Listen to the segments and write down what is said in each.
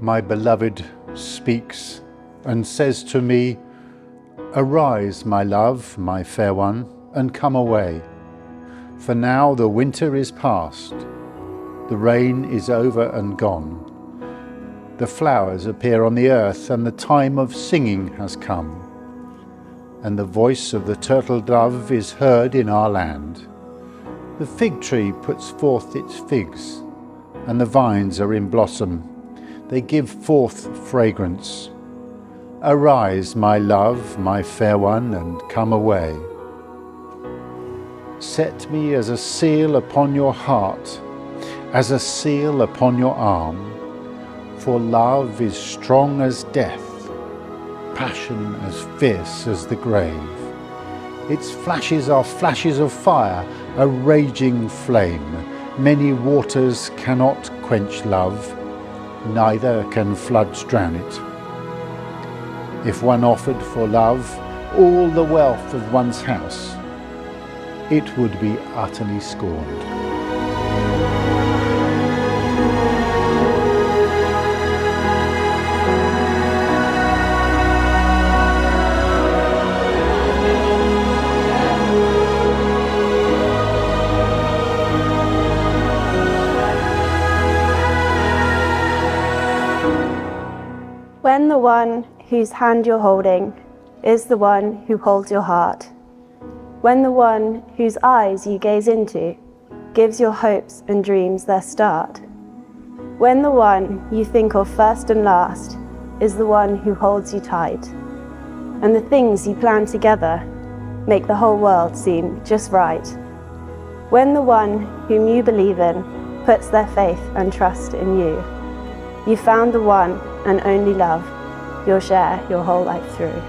my beloved speaks and says to me, "Arise, my love, my fair one, and come away. For now the winter is past, the rain is over and gone. The flowers appear on the earth, and the time of singing has come. And the voice of the turtle dove is heard in our land. The fig tree puts forth its figs, and the vines are in blossom. They give forth fragrance. Arise, my love, my fair one, and come away. Set me as a seal upon your heart, as a seal upon your arm. For love is strong as death, passion as fierce as the grave. Its flashes are flashes of fire, a raging flame. Many waters cannot quench love, neither can floods drown it. If one offered for love all the wealth of one's house, it would be utterly scorned. When the one whose hand you're holding is the one who holds your heart, when the one whose eyes you gaze into gives your hopes and dreams their start, when the one you think of first and last is the one who holds you tight, and the things you plan together make the whole world seem just right, when the one whom you believe in puts their faith and trust in you, you found the one and only love you'll share your whole life through.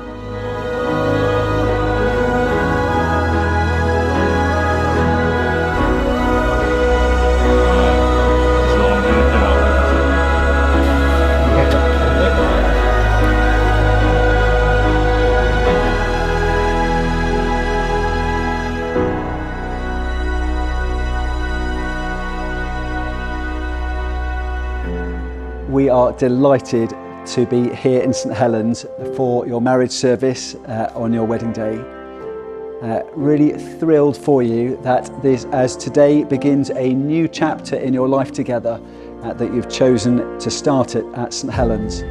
We are delighted to be here in St Helens for your marriage service on your wedding day. Really thrilled for you that as today begins a new chapter in your life together, that you've chosen to start it at St Helens.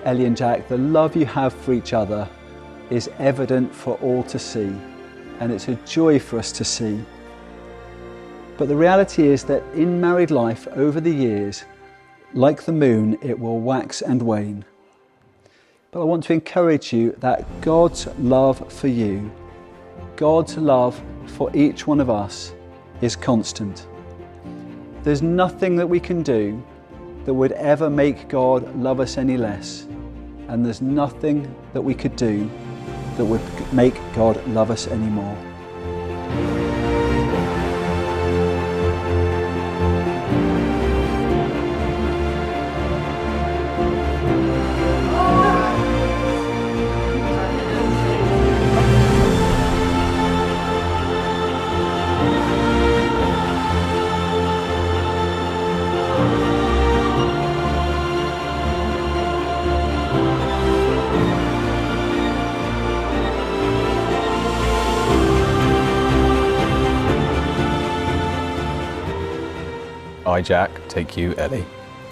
Ellie and Jack, the love you have for each other is evident for all to see, and it's a joy for us to see. But the reality is that in married life over the years, like the moon, it will wax and wane. But I want to encourage you that God's love for you, God's love for each one of us is constant. There's nothing that we can do that would ever make God love us any less. And there's nothing that we could do that would make God love us any more. I, Jack, take you, Ellie,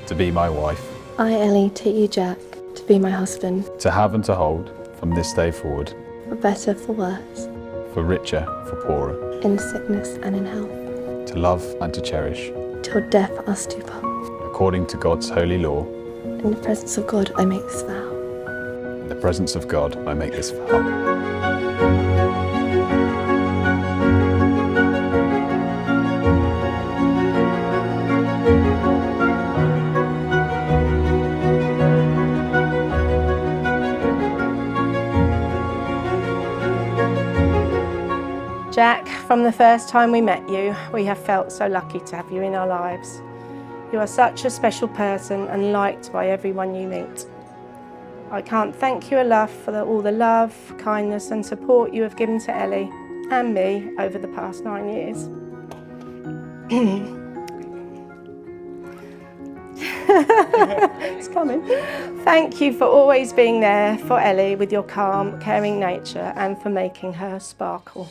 to be my wife. I, Ellie, take you, Jack, to be my husband, To have and to hold, from this day forward, for better, for worse, for richer, for poorer, in sickness and in health, to love and to cherish, till death us do part. according to God's holy law. In the presence of God, I make this vow. In the presence of God, I make this vow. Jack, from the first time we met you, we have felt so lucky to have you in our lives. You are such a special person and liked by everyone you meet. I can't thank you enough for all the love, kindness and support you have given to Ellie and me over the past 9 years. It's coming. Thank you for always being there for Ellie with your calm, caring nature and for making her sparkle.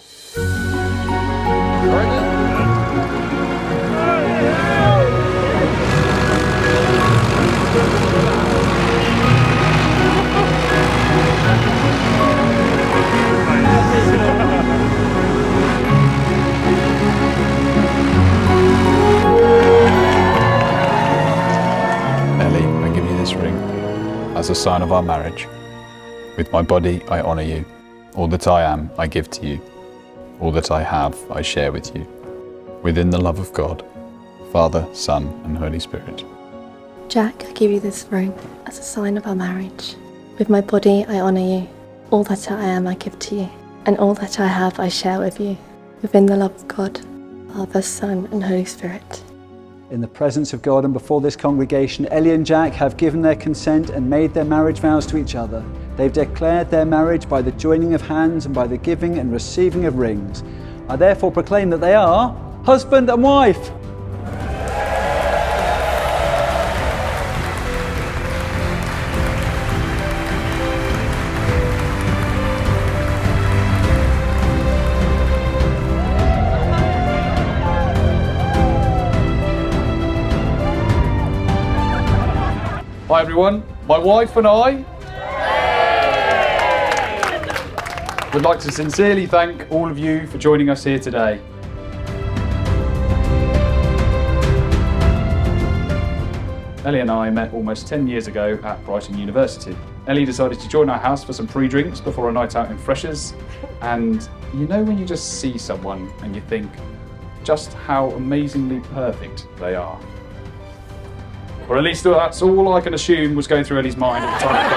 As a sign of our marriage. With my body, I honour you. All that I am, I give to you. All that I have, I share with you. Within the love of God, Father, Son, and Holy Spirit. Jack, I give you this ring as a sign of our marriage. With my body, I honour you. All that I am, I give to you. And all that I have, I share with you. Within the love of God, Father, Son, and Holy Spirit. In the presence of God and before this congregation, Ellie and Jack have given their consent and made their marriage vows to each other. They've declared their marriage by the joining of hands and by the giving and receiving of rings. I therefore proclaim that they are husband and wife. Hi everyone, my wife and I would like to sincerely thank all of you for joining us here today. Ellie and I met almost 10 years ago at Brighton University. Ellie decided to join our house for some pre-drinks before a night out in Freshers, and you know when you just see someone and you think just how amazingly perfect they are. Or at least that's all I can assume was going through Ellie's mind at the time.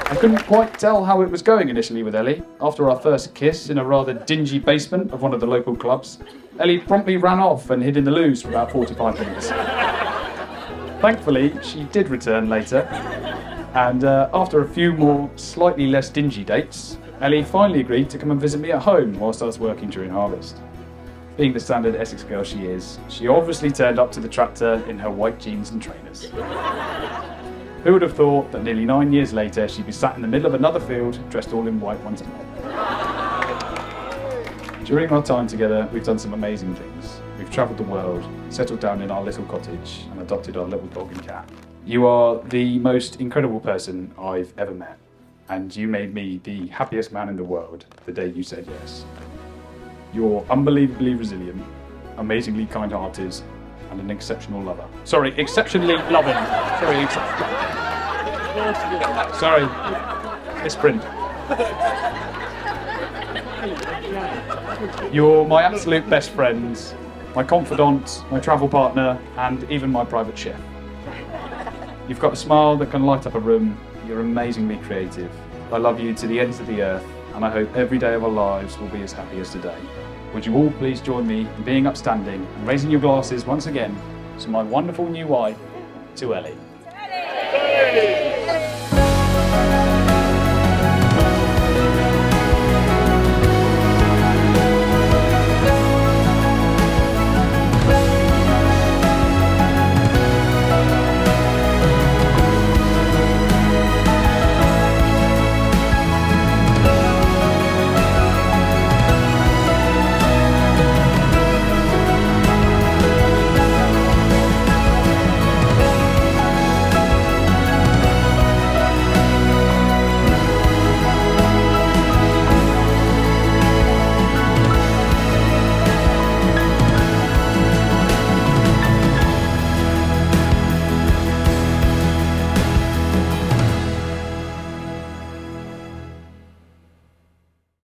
I couldn't quite tell how it was going initially with Ellie. After our first kiss in a rather dingy basement of one of the local clubs, Ellie promptly ran off and hid in the loos for about 45 minutes. Thankfully, she did return later, and after a few more slightly less dingy dates, Ellie finally agreed to come and visit me at home whilst I was working during harvest. Being the standard Essex girl she is, she obviously turned up to the tractor in her white jeans and trainers. Who would have thought that nearly 9 years later she'd be sat in the middle of another field dressed all in white once more. During our time together, we've done some amazing things. We've travelled the world, settled down in our little cottage and adopted our little dog and cat. You are the most incredible person I've ever met. And you made me the happiest man in the world the day you said yes. You're unbelievably resilient, amazingly kind-hearted, and an exceptional lover. Sorry, exceptionally loving. Sorry, misprint. You're my absolute best friend, my confidant, my travel partner, and even my private chef. You've got a smile that can light up a room. You're amazingly creative. I love you to the ends of the earth, and I hope every day of our lives will be as happy as today. Would you all please join me in being upstanding and raising your glasses once again to my wonderful new wife, to Ellie. Ellie!